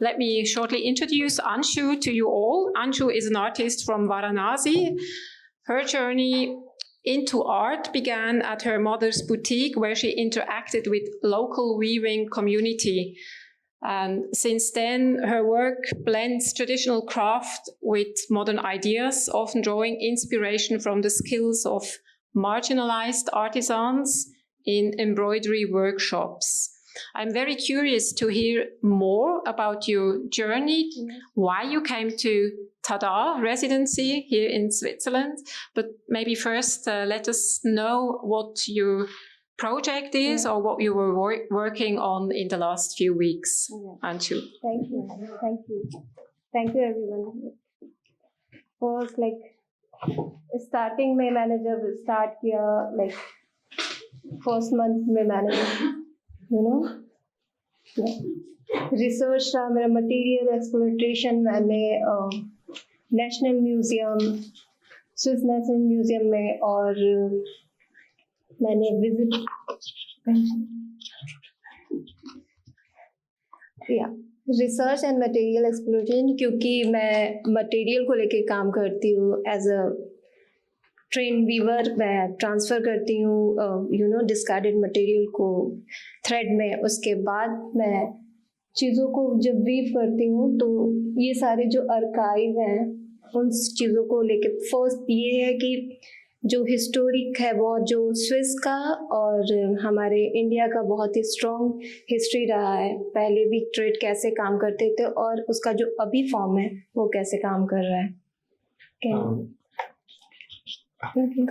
let me shortly introduce Anshu to you all. Anshu is an artist from Varanasi. Her journey into art began at her mother's boutique, where she interacted with local weaving community. And since then, her work blends traditional craft with modern ideas, often drawing inspiration from the skills of marginalized artisans in embroidery workshops. I'm very curious to hear more about your journey, why you came to TaDA Residency here in Switzerland. But maybe first let us know what your project is or what you were working on in the last few weeks. Anshu. Thank you. Thank you. Thank you, everyone. First, starting में मैंने जब start किया, first month में मैंने, research रहा मेरा material exploitation मैंने National Museum, Swiss National Museum में और मैंने visit research and material exploitation क्योंकि मैं material को लेके काम करती हूँ as a trained weaver. मैं transfer करती हूँ discarded material को thread में. उसके बाद मैं चीज़ों को जब weave करती हूँ तो ये सारे जो archive हैं उन चीज़ों को लेके first ये है कि जो हिस्टोरिक है वो जो स्विस का और हमारे इंडिया का बहुत ही स्ट्रॉन्ग हिस्ट्री रहा है. पहले भी ट्रेड कैसे काम करते थे और उसका जो अभी फॉर्म है वो कैसे काम कर रहा है. Thank you.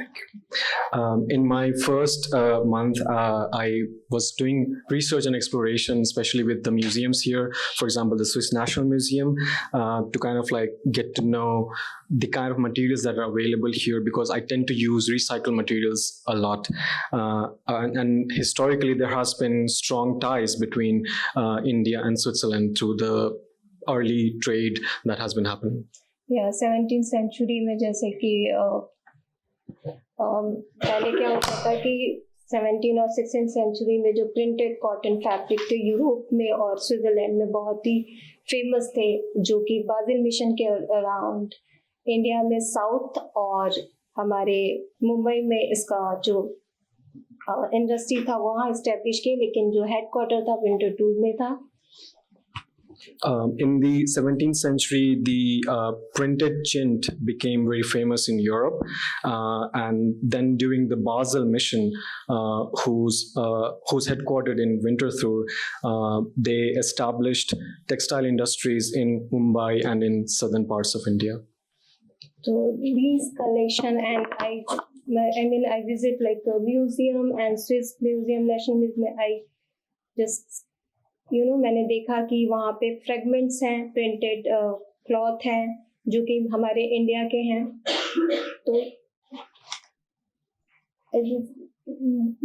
In my first month, I was doing research and exploration, especially with the museums here, for example, the Swiss National Museum, to kind of get to know the kind of materials that are available here, because I tend to use recycled materials a lot. And historically, there has been strong ties between India and Switzerland through the early trade that has been happening. Yeah, 17th century में जैसे कि पहले क्या होता था कि 17 और 16th century में जो प्रिंटेड कॉटन फैब्रिक थे यूरोप में और स्विट्जरलैंड में बहुत ही फेमस थे, जो कि बाजिल मिशन के अराउंड इंडिया में साउथ और हमारे मुंबई में इसका जो इंडस्ट्री था वहाँ इस्टेब्लिश किए, लेकिन जो हेडक्वार्टर था विंटरटूर में था. In the 17th century, the printed chint became very famous in Europe, and then during the Basel mission, who's headquartered in Winterthur, they established textile industries in Mumbai and in southern parts of India. So these collection, and I visit a museum and Swiss Museum, National Museum. I just मैंने देखा कि वहाँ पे fragments हैं, printed cloth हैं जो कि हमारे इंडिया के हैं. तो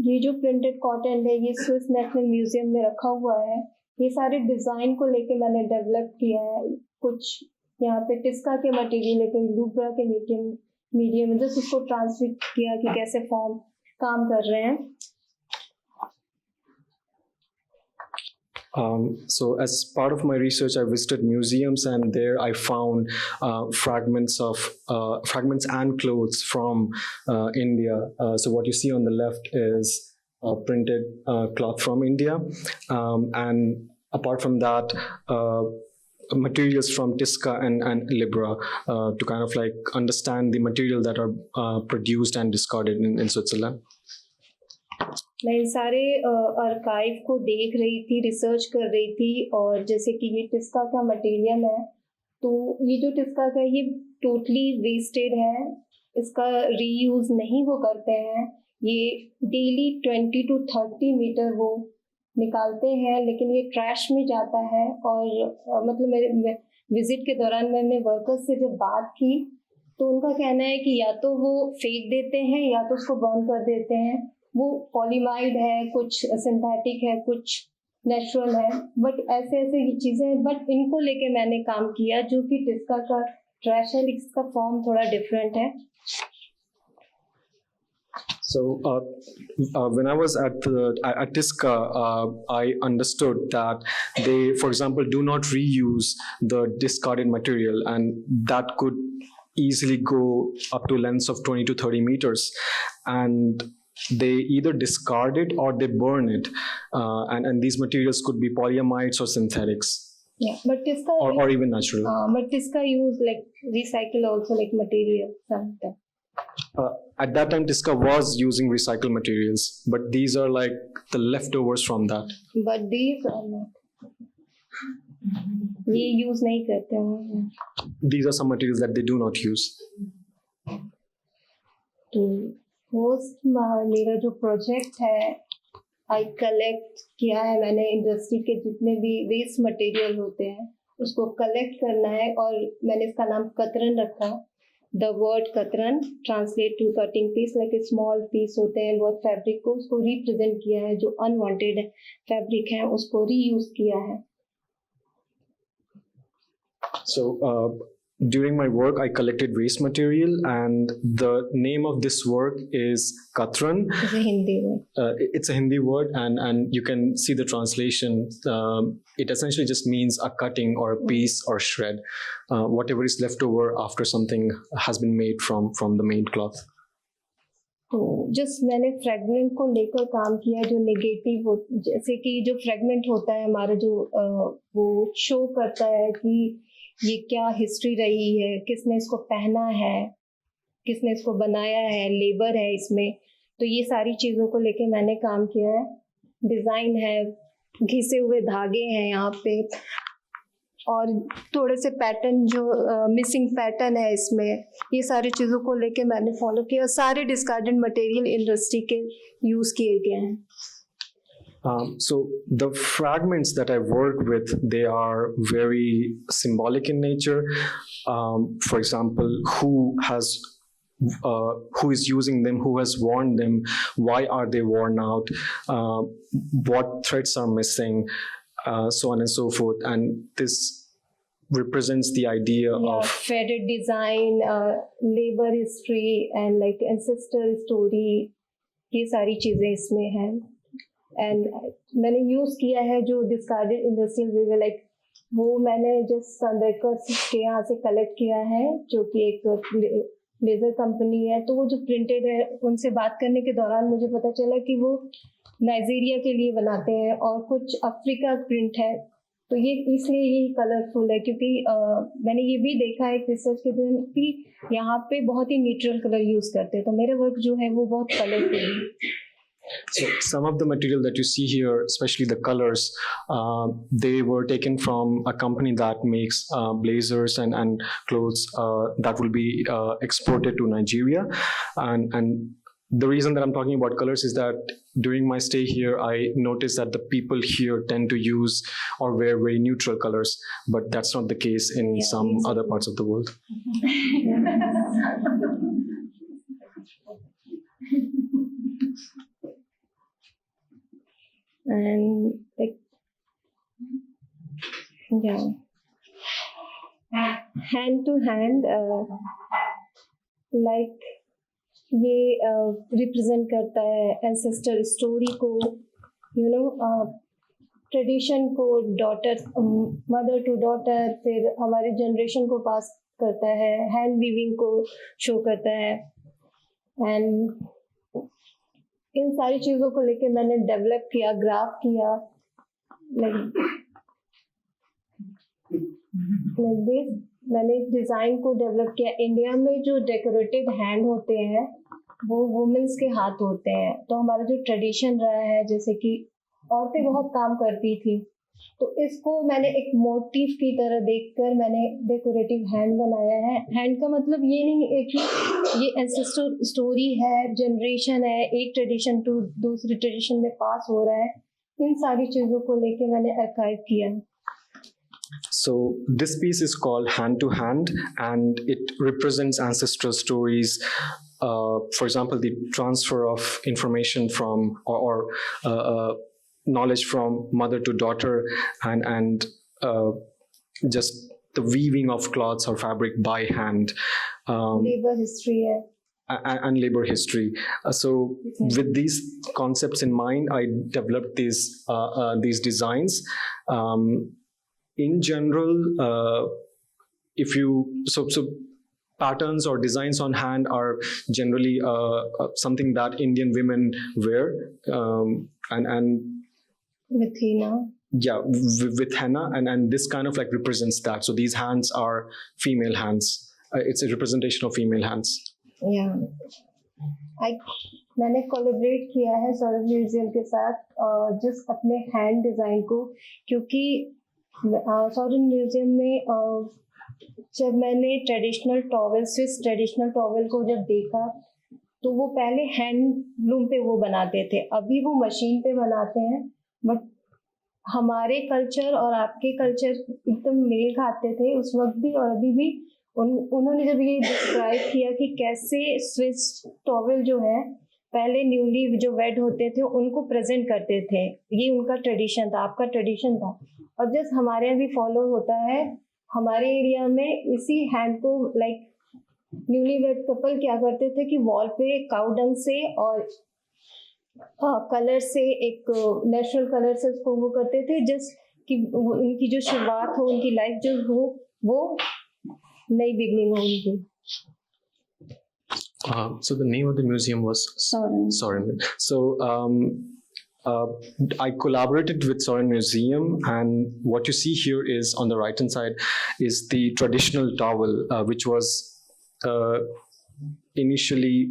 ये जो प्रिंटेड कॉटन है ये स्विस नेशनल म्यूजियम में रखा हुआ है. ये सारे डिज़ाइन को लेके मैंने डेवलप किया है. कुछ यहाँ पे टिस्का के मटेरियल लेकिन लूब्रा के मीडियम में जस्ट उसको ट्रांसलेट किया कि कैसे फॉर्म काम कर रहे हैं. So as part of my research, I visited museums, and there I found fragments and clothes from India. So what you see on the left is printed cloth from India, and apart from that, materials from Tisca and Libra, to kind of understand the material that are produced and discarded in Switzerland. मैं इन सारे archive को देख रही थी, research कर रही थी. और जैसे कि ये टिस्का का मटेरियल है, तो ये जो टिस्का का ये टोटली वेस्टेड है, इसका रीयूज नहीं वो करते हैं. ये डेली 20 to 30 मीटर वो निकालते हैं, लेकिन ये ट्रैश में जाता है. और मतलब मेरे विजिट के दौरान मैंने वर्कर्स से जब बात की तो उनका कहना है कि या तो वो फेंक देते हैं या तो उसको बर्न कर देते हैं. वो पॉलीमाइड है, कुछ सिंथेटिक है, कुछ नेचुरल है, बट ऐसे ये चीज़ें हैं. बट इनको लेके मैंने काम किया जो कि टिस्का का ट्रैश है, इसका फॉर्म थोड़ा डिफरेंट है. So when I was at TISCA, I understood that they, for example, do not reuse the discarded material, and that could easily go up to lengths of 20 to 30 meters. And they either discard it or they burn it. And these materials could be polyamides or synthetics. Yeah, but TISCA or even natural. But TISCA use like recycle also like material sometimes. At that time, TISCA was using recycled materials, but these are like the leftovers from that. But these are not. ये use नहीं करते हैं. These are some materials that they do not use. तो post मेरा जो project है, I collect किया है मैंने इंडस्ट्री के जितने भी वेस्ट मटेरियल होते हैं उसको कलेक्ट करना है और मैंने इसका नाम कतरन रखा. द वर्ड कतरन translate to cutting piece, like small piece होते हैं बहुत फैब्रिक को, उसको रिप्रेजेंट किया है. जो अनवांटेड फैब्रिक है उसको रीयूज किया है. So during my work, I collected waste material, and the name of this work is Katran. It's a Hindi word. It's a Hindi word, and you can see the translation. It essentially just means a cutting or a piece or shred, whatever is left over after something has been made from the main cloth. तो just मैंने fragment को लेकर काम किया जो negative हो, जैसे कि जो फ्रेगमेंट होता है हमारा जो वो शो करता है कि ये क्या हिस्ट्री रही है, किसने इसको पहना है, किसने इसको बनाया है, लेबर है इसमें. तो ये सारी चीज़ों को लेके मैंने काम किया है. डिज़ाइन है, घिसे हुए धागे हैं यहाँ पे, और थोड़े से पैटर्न जो मिसिंग पैटर्न है इसमें, ये सारी चीज़ों को लेके मैंने फॉलो किया. सारे डिस्कार्डेड मटेरियल इंडस्ट्री के यूज़ किए गए हैं. So the fragments that I work with, they are very symbolic in nature. For example, who is using them, who has worn them, why are they worn out, what threads are missing, so on and so forth. And this represents the idea of threaded design, labor history, and like ancestral story. ये सारी चीज़ें इसमें हैं. And मैंने use किया है जो discarded industrial where, like वो मैंने जस्ट संदेकर के यहाँ से कलेक्ट किया है जो कि एक लेज़र कंपनी है. तो वो जो प्रिंटेड है, उनसे बात करने के दौरान मुझे पता चला कि वो नाइजीरिया के लिए बनाते हैं और कुछ अफ्रीका प्रिंट है. तो ये इसलिए ये कलरफुल है क्योंकि मैंने ये भी देखा है रिसर्च के दिन कि यहाँ पे बहुत ही न्यूट्रल कलर यूज़ करते हैं. तो मेरा वर्क जो है वो बहुत कलरफुल है. So some of the material that you see here, especially the colors, they were taken from a company that makes blazers and clothes that will be exported to Nigeria. And the reason that I'm talking about colors is that during my stay here, I noticed that the people here tend to use or wear very neutral colors, but that's not the case in some other parts of the world. And like, yeah, hand to hand, like ये represent करता है ancestor story को, you know, tradition को, daughter mother to daughter, फिर हमारे generation को पास करता है, हैंड वीविंग को शो करता है. एंड इन सारी चीज़ों को लेके मैंने डेवलप किया, ग्राफ किया, लाइक दिस. मैंने इस डिज़ाइन को डेवलप किया. इंडिया में जो डेकोरेटिव हैंड होते हैं वो वुमेन्स के हाथ होते हैं. तो हमारा जो ट्रेडिशन रहा है, जैसे कि औरतें बहुत काम करती थी, तो इसको मैंने एक मोटिव की तरह देखकर मैंने डेकोरेटिव हैंड बनाया है. हैंड का मतलब ये नहीं है कि ये एंसेस्टर स्टोरी है, जनरेशन है, एक ट्रेडिशन टू दूसरी ट्रेडिशन में पास हो रहा है. इन सारी चीज़ों को लेके मैंने आर्काइव किया है. So this piece is called Hand to Hand, and it represents ancestral stories. For example, the transfer of information from or knowledge from mother to daughter, and just the weaving of cloths or fabric by hand. Labor history है. and labor history. So with these concepts in mind, I developed these designs. In general, if you so patterns or designs on hand are generally something that Indian women wear, and with henna. Yeah, with henna, and this kind of like represents that. So these hands are female hands. It's a representation of female hands. Yeah. मैंने collaborate किया है Saurabh museum के साथ जिस अपने hand design को, क्योंकि Saurabh museum में जब मैंने traditional towel, Swiss traditional towel को जब देखा, तो वो पहले हैंडलूम पे वो बनाते थे, अभी वो मशीन पे बनाते हैं, बट हमारे कल्चर और आपके कल्चर एकदम मेल खाते थे उस वक्त भी और अभी भी। उन्होंने जब ये डिस्क्राइब किया कि कैसे स्विस टॉवेल जो है पहले न्यूली जो वेड होते थे उनको प्रेजेंट करते थे, ये उनका ट्रेडिशन था, आपका ट्रेडिशन था, और जस्ट हमारे यहाँ भी फॉलो होता है। हमारे एरिया में इसी हैंड को लाइक न्यूली वेड कपल क्या करते थे कि वॉल पे काउ डंग से और कलर से, एक नेचुरल कलर से उसको वो करते थे, जस्ट कि उनकी जो शुरुआत हो, उनकी लाइफ जो हो, वो नई बिगनिंग हो उनकी। So the name of the museum was Soren. So I collaborated with Soren Museum, and what you see here is on the right hand side is the traditional towel, which was initially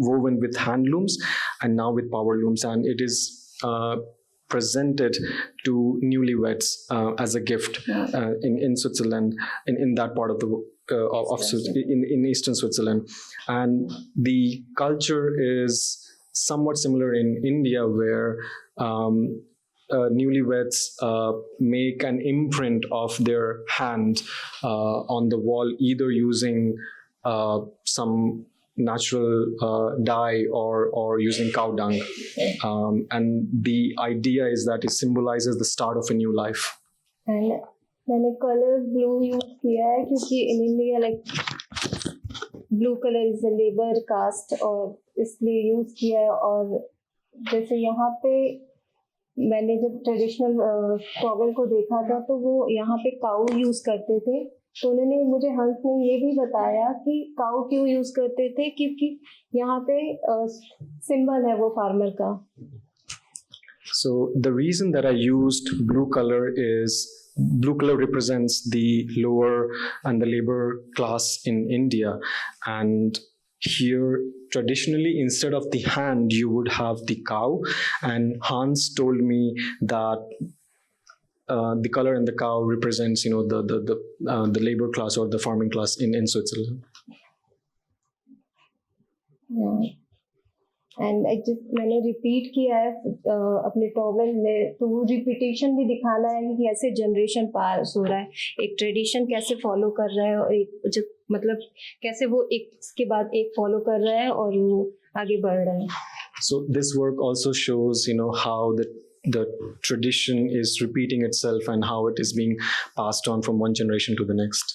woven with hand looms and now with power looms, and it is presented to newlyweds as a gift in Switzerland, in that part of the in eastern Switzerland. And the culture is somewhat similar in India, where newlyweds make an imprint of their hand on the wall, either using some natural dye or using cow dung, and the idea is that it symbolizes the start of a new life. And मैंने colour blue use किया है क्योंकि in India like blue colour is a labour caste, और इसलिए use किया है। और जैसे यहाँ पे मैंने जब ट्रेडिशनल टॉवेल को देखा था तो वो यहाँ पे काऊ यूज करते थे, तो उन्होंने मुझे, हंस ने ये भी बताया कि काऊ क्यों यूज करते थे, क्योंकि यहाँ पे सिंबल है वो फार्मर का। So the reason that I used blue color is blue color represents the lower and the labor class in India, and here traditionally instead of the hand you would have the cow, and Hans told me that the color in the cow represents, you know, the labor class or the farming class in Switzerland. Yeah. And मैंने repeat किया है अपने towel में, तो वो repetition भी दिखाना है कि कैसे जनरेशन पास हो रहा है, एक ट्रेडिशन कैसे फॉलो कर रहा है, और एक जो मतलब कैसे वो एक के बाद एक फॉलो कर रहा है और वो आगे बढ़ रहा है। So this work also shows, you know, how the tradition is repeating itself and how it is being passed on from one generation to the next.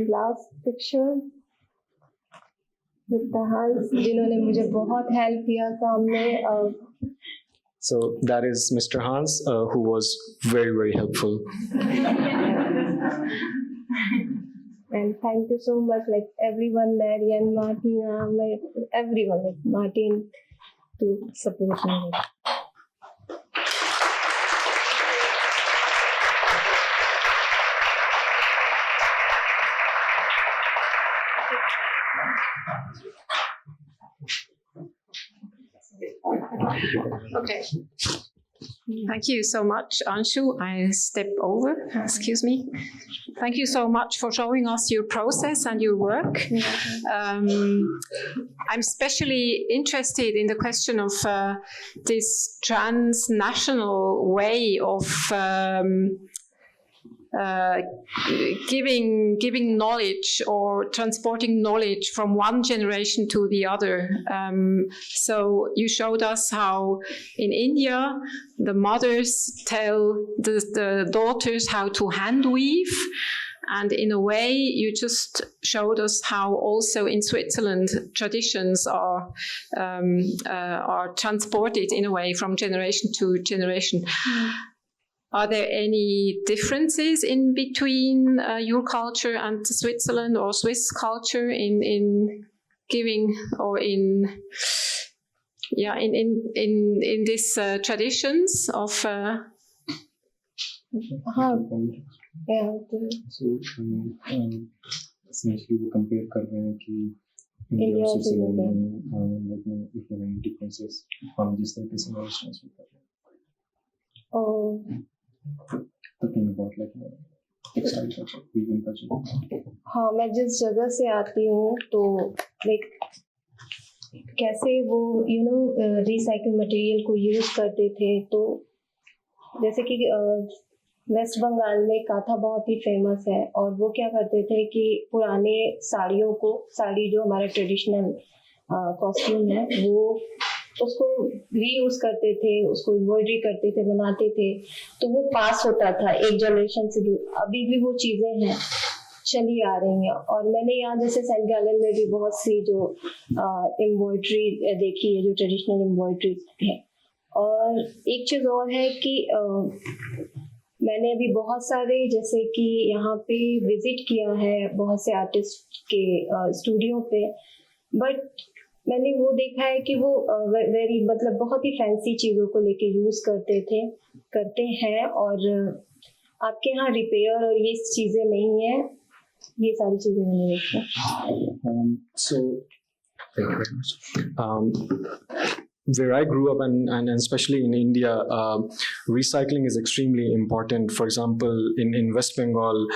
Last picture with the Hans, जिन्होंने मुझे बहुत help किया काम में। So that is Mr. Hans, who was very, very helpful. And thank you so much, like everyone there, and Martin, like everyone, like Martin, to support me. Okay. Thank you so much, Anshu. I step over. Excuse me. Thank you so much for showing us your process and your work. I'm especially interested in the question of this transnational way of giving knowledge or transporting knowledge from one generation to the other. So you showed us how in India the mothers tell the daughters how to hand weave. And in a way, you just showed us how also in Switzerland traditions are transported in a way from generation to generation. Mm. Are there any differences in between your culture and Switzerland or Swiss culture in giving or in these traditions of? Yeah. So essentially वो compare कर रहे हैं कि India और Switzerland में if there are any differences हम जिस तरीके से knowledge transfer कर रहे हैं. Talking about like textile culture, weaving culture. हाँ, मैं जिस जगह से आती हूँ तो like कैसे वो recycle material को use करते थे, तो जैसे कि वेस्ट बंगाल में काथा बहुत ही फेमस है, और वो क्या करते थे कि पुराने साड़ी जो हमारा ट्रेडिशनल कॉस्ट्यूम है वो उसको रीयूज करते थे, उसको एम्ब्रॉयडरी करते थे, बनाते थे, तो वो पास होता था एक जनरेशन से। अभी भी वो चीज़ें हैं, चली आ रही हैं। और मैंने यहाँ जैसे सेंट गैलन में भी बहुत सी जो एम्ब्रॉयडरी देखी है, जो ट्रेडिशनल एम्ब्रॉयडरी है। और एक चीज़ और है कि मैंने अभी बहुत सारे जैसे कि यहाँ पे विजिट किया है बहुत से आर्टिस्ट के स्टूडियो पे, बट मैंने वो देखा है कि वो वेरी मतलब बहुत ही फैंसी चीज़ों को लेके यूज़ करते हैं, और आपके यहाँ रिपेयर और ये चीज़ें नहीं है, ये सारी चीज़ें मैंने देखी। So, thank you very much. Where I grew up, and especially in India, recycling is extremely important. For example, in West Bengal,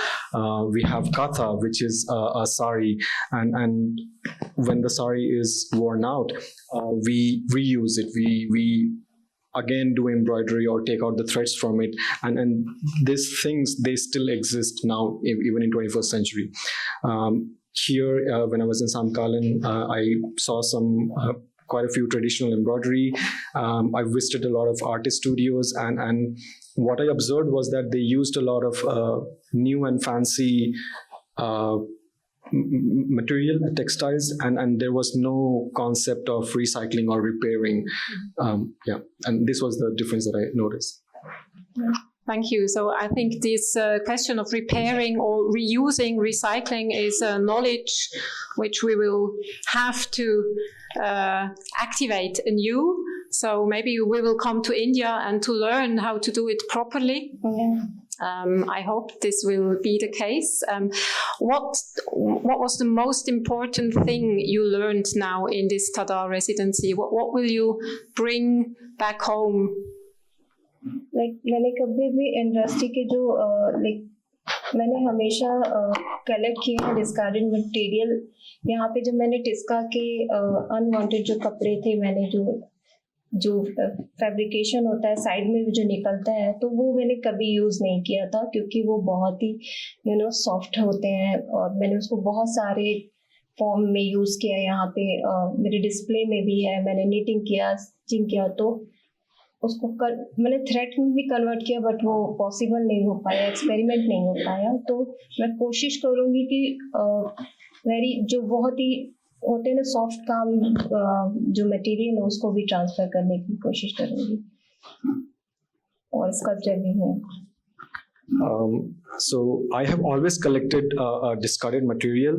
we have katha, which is a sari, and when the sari is worn out, we reuse it. We again do embroidery or take out the threads from it, and these things, they still exist now, even in 21st century. Here, when I was in Samkalan, I saw quite a few traditional embroidery. I visited a lot of artist studios, and what I observed was that they used a lot of new and fancy material, textiles, and there was no concept of recycling or repairing. And this was the difference that I noticed. Thank you. So I think this question of repairing or reusing, recycling is a knowledge which we will have to activate anew. So maybe we will come to India and to learn how to do it properly. Yeah. I hope this will be the case. What was the most important thing you learned now in this TaDA residency? What will you bring back home? मैंने कभी भी industry के जो मैंने हमेशा collect किए हैं discarded material. यहाँ पे जब मैंने टिस्का के अनवांटेड जो कपड़े थे, मैंने जो फैब्रिकेशन होता है साइड में जो निकलता है, तो वो मैंने कभी यूज़ नहीं किया था, क्योंकि वो बहुत ही सॉफ्ट होते हैं, और मैंने उसको बहुत सारे फॉर्म में यूज़ किया। यहाँ पे मेरे डिस्प्ले में भी है, मैंने नीटिंग किया, स्टिचिंग किया, तो उसको मैंने थ्रेड में भी कन्वर्ट किया, बट वो पॉसिबल नहीं हो पाया, एक्सपेरिमेंट नहीं हो पाया। तो मैं कोशिश करूँगी कि जो बहुत ही होते हैं ना सॉफ्ट काम जो मटेरियल है उसको भी ट्रांसफर करने की कोशिश करूँगी, और स्कल्पचर भी हूँ। So I have always collected discarded material.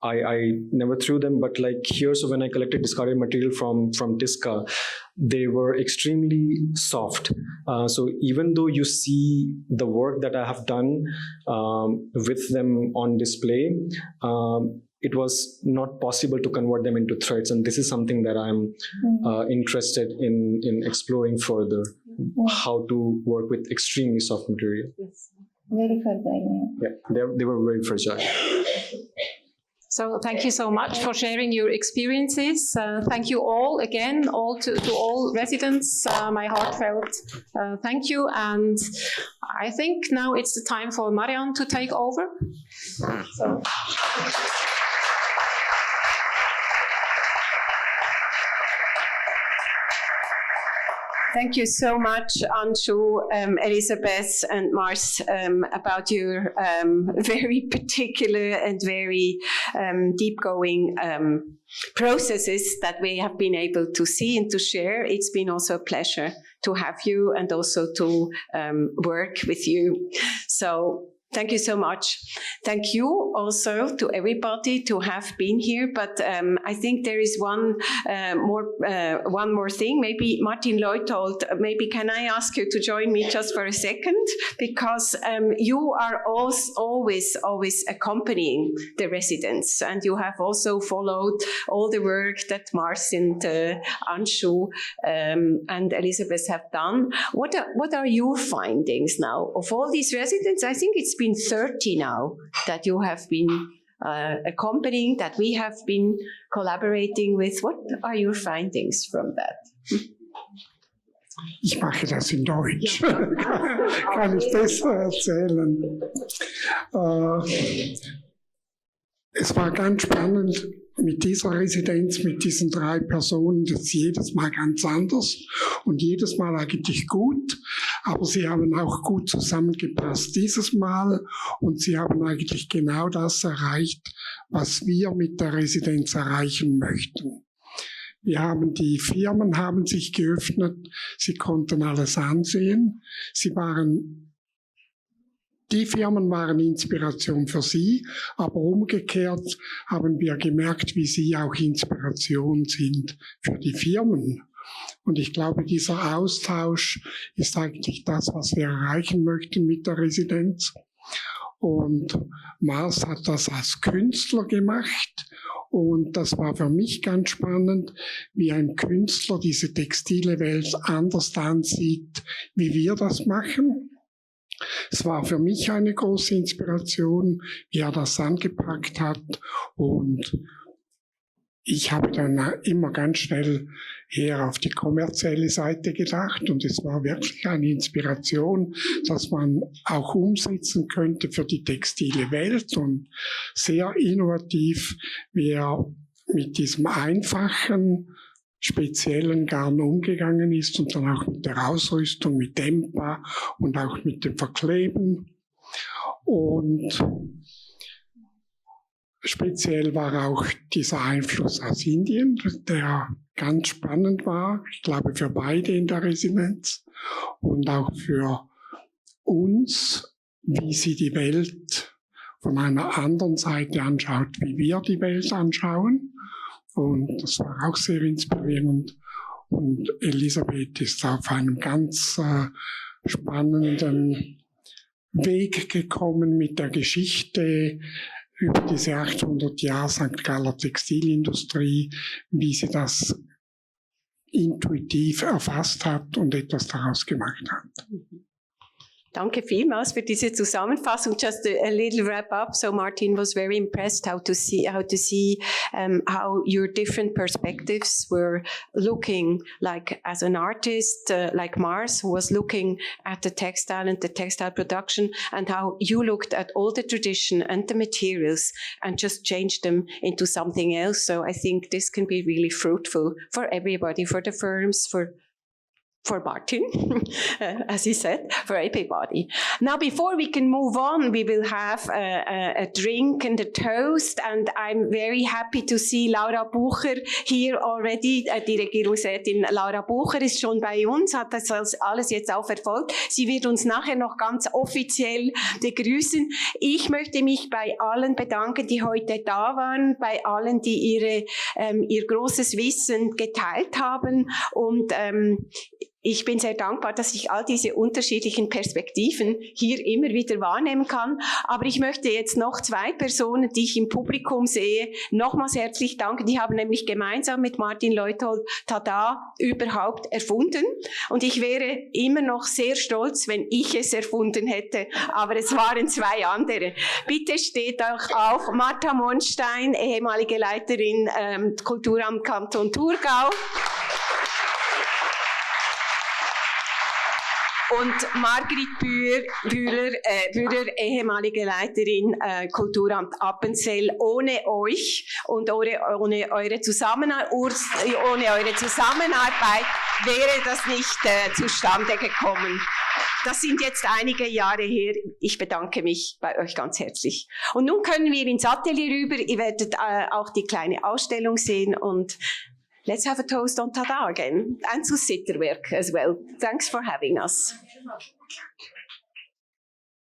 I never threw them, but like here, so when I collected discarded material from Tisca, they were extremely soft. So even though you see the work that I have done with them on display, it was not possible to convert them into threads, and this is something that I'm interested in exploring further, how to work with extremely soft material. Yes. Very fragile. Yeah, they were very fragile. So thank you so much for sharing your experiences. Thank you all again, to all residents. My heartfelt thank you. And I think now it's the time for Marianne to take over. So. Thank you so much, Anshu, Elisabeth, and Mars, about your very particular and very deep-going processes that we have been able to see and to share. It's been also a pleasure to have you and also to work with you. So thank you so much. Thank you also to everybody to have been here. But I think there is one more thing. Maybe Martin Leuthold, maybe can I ask you to join me just for a second? Because you are always accompanying the residents, and you have also followed all the work that Martin, Anshu, and Elisabeth have done. What are your findings now of all these residents? I think it's been 30 now that you have been accompanying, that we have been collaborating with. What are your findings from that? Ich mache das in Deutsch. Kann ich besser erzählen. Es war ganz spannend mit dieser Residenz, mit diesen 3 Personen. Das ist jedes Mal ganz anders und jedes Mal eigentlich gut. Aber sie haben auch gut zusammengepasst dieses Mal und sie haben eigentlich genau das erreicht, was wir mit der Residenz erreichen möchten. Die Firmen haben sich geöffnet, sie konnten alles ansehen. Die Firmen waren Inspiration für sie, aber umgekehrt haben wir gemerkt, wie sie auch Inspiration sind für die Firmen. Und ich glaube, dieser Austausch ist eigentlich das, was wir erreichen möchten mit der Residenz. Und Mars hat das als Künstler gemacht. Und das war für mich ganz spannend, wie ein Künstler diese textile Welt anders ansieht, wie wir das machen. Es war für mich eine große Inspiration, wie er das angepackt hat. Und ich habe dann immer ganz schnell eher auf die kommerzielle Seite gedacht. Und es war wirklich eine Inspiration, dass man auch umsetzen könnte für die textile Welt. Und sehr innovativ, wie er mit diesem einfachen, speziellen Garn umgegangen ist und dann auch mit der Ausrüstung, mit Dempa und auch mit dem Verkleben. Und speziell war auch dieser Einfluss aus Indien, der ganz spannend war, ich glaube für beide in der Residenz und auch für uns, wie sie die Welt von einer anderen Seite anschaut, wie wir die Welt anschauen. Und das war auch sehr inspirierend. Und Elisabeth ist auf einem ganz spannenden Weg gekommen mit der Geschichte über diese 800 Jahre St. Galler Textilindustrie, wie sie das intuitiv erfasst hat und etwas daraus gemacht hat. Danke vielmals für diese Zusammenfassung. Just a little wrap up. So Martin was very impressed how to see how your different perspectives were looking like as an artist, like Mars, who was looking at the textile and the textile production, and how you looked at all the tradition and the materials and just changed them into something else. So I think this can be really fruitful for everybody, for the firms, for Martin, as he said, for everybody. Now, before we can move on, we will have a drink and a toast, and I'm very happy to see Laura Bucher here already. Die Regierungsrätin Laura Bucher ist schon bei uns, hat das alles jetzt auch verfolgt. Sie wird uns nachher noch ganz offiziell begrüßen. Ich möchte mich bei allen bedanken, die heute da waren, bei allen, die ihr großes Wissen geteilt haben und ich bin sehr dankbar, dass ich all diese unterschiedlichen Perspektiven hier immer wieder wahrnehmen kann. Aber ich möchte jetzt noch 2 Personen, die ich im Publikum sehe, nochmals herzlich danken. Die haben nämlich gemeinsam mit Martin Leuthold TaDA überhaupt erfunden. Und ich wäre immer noch sehr stolz, wenn ich es erfunden hätte. Aber es waren 2 andere. Bitte steht auch auf. Martha Monstein, ehemalige Leiterin Kulturamt Kanton Thurgau. Und Margrit Bühler, ehemalige Leiterin Kulturamt Appenzell. Ohne euch und ohne eure Zusammenarbeit wäre das nicht zustande gekommen. Das sind jetzt einige Jahre her. Ich bedanke mich bei euch ganz herzlich. Und nun können wir ins Atelier rüber. Ihr werdet auch die kleine Ausstellung sehen und let's have a toast on TaDA again and to Sitterwerk as well. Thanks for having us.